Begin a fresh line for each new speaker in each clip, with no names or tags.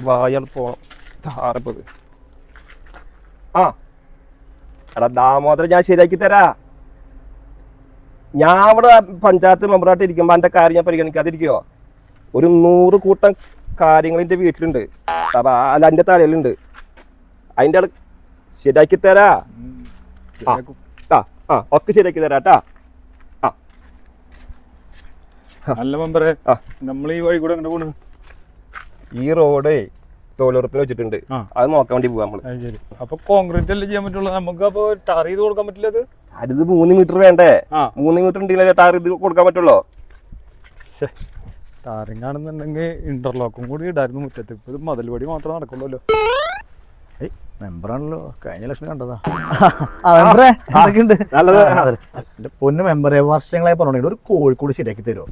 വായാൽ പോണം. ആ എടാ ദാമോദരൻ ഞാൻ ശരിയാക്കി തരാ. ഞാൻ ഇവിടെ പഞ്ചായത്ത് മെമ്പറായിട്ട് ഇരിക്കുമ്പോ എന്റെ കാര്യം ഞാൻ പരിഗണിക്കാതിരിക്കോ? ഒരു 100 കൂട്ടം കാര്യങ്ങൾ എന്റെ വീട്ടിലുണ്ട്. അല്ല എന്റെ തലയിലുണ്ട്. അതിന്റെ ആള് ശരിയാക്കി തരാ. ഒക്കെ ശരിയാക്കി തരാട്ടാ.
അല്ല മെമ്പറെ, നമ്മൾ ഈ വഴി കൂടെ എങ്ങനെ പോണു?
ഈ റോഡ് തൊഴിലുറപ്പിന് വെച്ചിട്ടുണ്ട്. അത് നോക്കാൻ വേണ്ടി പോവാ നമ്മള്.
ശരി, അപ്പൊ കോൺക്രീറ്റ് അല്ലേ ചെയ്യാൻ പറ്റുള്ളൂ. നമുക്ക് അപ്പൊ ടാർ ചെയ്ത് കൊടുക്കാൻ പറ്റില്ല?
അത് 3 മീറ്റർ വേണ്ടേ? 3 മീറ്റർ ഉണ്ടെങ്കിലേ ടാർ ചെയ്ത് കൊടുക്കാൻ പറ്റുള്ളൂ.
ടാറിങ് ആണെന്നുണ്ടെങ്കിൽ ഇന്റർലോക്കും കൂടി ഇടായിരുന്നു മുറ്റത്ത്. ഇപ്പൊ മതിൽ പടി മാത്രം നടക്കുള്ളൂ.
മെമ്പറാണല്ലോ, കഴിഞ്ഞ ലക്ഷം കണ്ടതാ. പൊന്നു മെമ്പറെ, വർഷങ്ങളായി പറഞ്ഞു ഒരു കോഴിക്കോട് ശരിയാക്കി തരുമോ?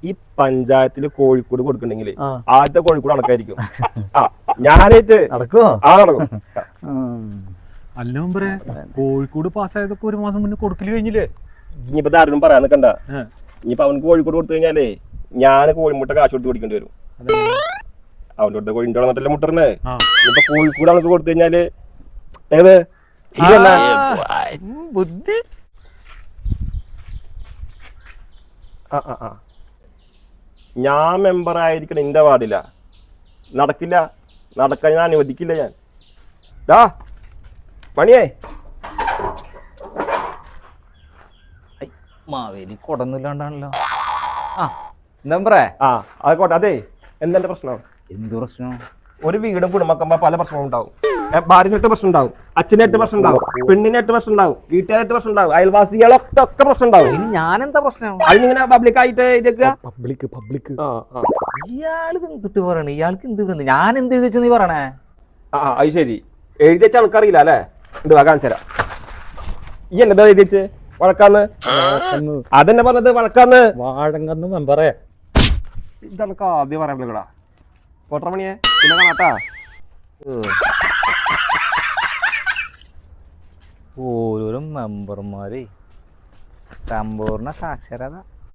ഈ പഞ്ചായത്തില് കോഴിക്കോട് കൊടുക്കണ്ടെങ്കിൽ ആദ്യത്തെ കോഴിക്കോട് കണക്കായിരിക്കും. ഞാനായിട്ട്
നടക്കുവോ?
നടക്കും.
അല്ല മെമ്പറെ, കോഴിക്കോട് പാസ്സായതൊക്കെ 1 മാസം മുന്നേ കൊടുക്കല് കഴിഞ്ഞില്ലേ?
ഇനിയിപ്പോ ആരും പറയാൻ നിൽക്കണ്ട. ഇനിയിപ്പോ അവനക്ക് കോഴിക്കോട് കൊടുത്തു കഴിഞ്ഞാലേ ഞാൻ കോഴിമുട്ട കാശ് കൊടുത്ത് കൊടുക്കേണ്ടി വരും. അവൻ്റെ അടുത്ത് കോഴിന്റെ വന്നിട്ടല്ലേ മുട്ടറിന്. ഇപ്പൊ കോഴിക്കോട് അവനക്ക് കൊടുത്തു കഴിഞ്ഞാല് ഏത്
ബുദ്ധി.
ഞാൻ മെമ്പർ ആയിരിക്കണം എന്റെ വാർഡില്ല. നടക്കില്ല, നടക്കാൻ ഞാൻ അനുവദിക്കില്ല. ഞാൻ പണിയേ
മാവേലി കൊടന്നില്ലാണ്ടാണല്ലോ. മെമ്പറേ,
ആയിക്കോട്ടെ. അതെ, എന്തെന്റെ പ്രശ്നം?
എന്ത് പ്രശ്നം?
ഒരു വീടും കുടുംബക്കുമ്പോ പല പ്രശ്നവും ഉണ്ടാവും. ഭാര്യനായിട്ട് പ്രശ്നം ഉണ്ടാവും, അച്ഛനായിട്ട് പ്രശ്നം ഉണ്ടാവും, പെണ്ണിനായിട്ട് പ്രശ്നം ഉണ്ടാവും, വീട്ടുകാരായിട്ട് പ്രശ്നം ഉണ്ടാവും, അയൽവാസികളൊക്കെ പ്രശ്നം ഉണ്ടാവും.
ഞാനെന്താ പ്രശ്നം?
അതിനിങ്ങനെ പബ്ലിക് ആയിട്ട്
പബ്ലിക് ഇയാള് എന്തിട്ട് പറയണ? ഇയാൾക്ക് എന്ത്? ഞാൻ എന്ത് എഴുതിച്ചു നീ പറയണേ?
അത് ശരി. എഴുതി വെച്ച ആൾക്കറിയില്ല അല്ലേ? എന്ത് കാണിച്ചരാ. ഈ എന്നതാ എഴുതി വെച്ച്? വഴക്കാന്ന്. അതെന്നെ പറഞ്ഞത്, വഴക്കാന്ന്.
വാഴങ്ങന്ന് മെമ്പറെ,
ഇതനക്ക് ആദ്യം പറയാൻ കോട്ടമണിയെ പിന്നെ കാണാട്ടാ.
ഓരോരോ മെമ്പർമാരെ സമ്പൂർണ്ണ സാക്ഷരത.